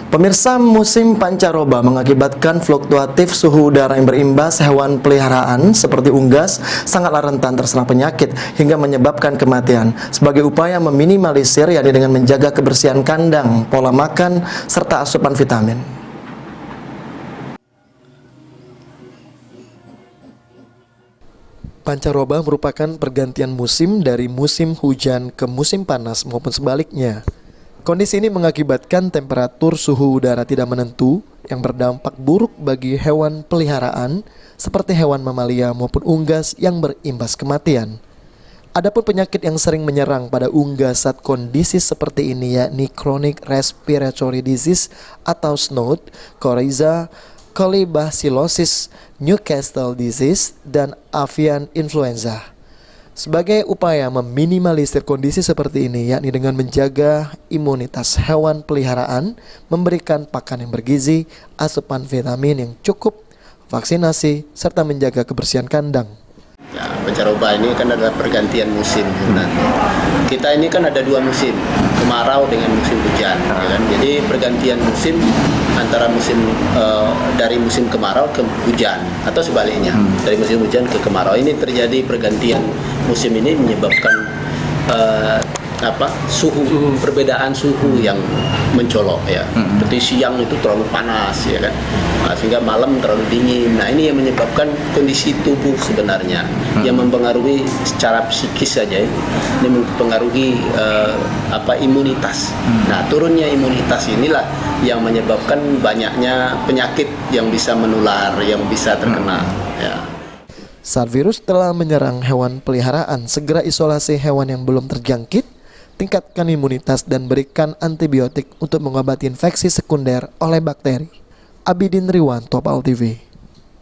Pemirsa, musim pancaroba mengakibatkan fluktuatif suhu udara yang berimbas hewan peliharaan seperti unggas sangatlah rentan terserang penyakit hingga menyebabkan kematian. Sebagai upaya meminimalisir, yakni dengan menjaga kebersihan kandang, pola makan, serta asupan vitamin. Pancaroba merupakan pergantian musim dari musim hujan ke musim panas maupun sebaliknya. Kondisi ini mengakibatkan temperatur suhu udara tidak menentu yang berdampak buruk bagi hewan peliharaan seperti hewan mamalia maupun unggas yang berimbas kematian. Adapun penyakit yang sering menyerang pada unggas saat kondisi seperti ini yakni chronic respiratory disease atau SNOD, coryza, colibacillosis, Newcastle disease, dan avian influenza. Sebagai upaya meminimalisir kondisi seperti ini, yakni dengan menjaga imunitas hewan peliharaan, memberikan pakan yang bergizi, asupan vitamin yang cukup, vaksinasi, serta menjaga kebersihan kandang. Ya, pancaroba ini kan adalah pergantian musim sebenarnya. Kita ini kan ada dua musim, kemarau dengan musim hujan, ya kan? Jadi pergantian musim antara dari musim kemarau ke hujan atau sebaliknya, dari musim hujan ke kemarau. Ini terjadi pergantian musim ini menyebabkan perbedaan suhu yang mencolok ya. Seperti siang itu terlalu panas ya kan. Sehingga malam terlalu dingin. Nah, ini yang menyebabkan kondisi tubuh sebenarnya yang mempengaruhi secara psikis saja. Ini mempengaruhi imunitas. Nah, turunnya imunitas inilah yang menyebabkan banyaknya penyakit yang bisa menular, yang bisa terkena ya. Saat virus telah menyerang hewan peliharaan, segera isolasi hewan yang belum terjangkit, tingkatkan imunitas dan berikan antibiotik untuk mengobati infeksi sekunder oleh bakteri. Abidin Riwan, Top Al TV.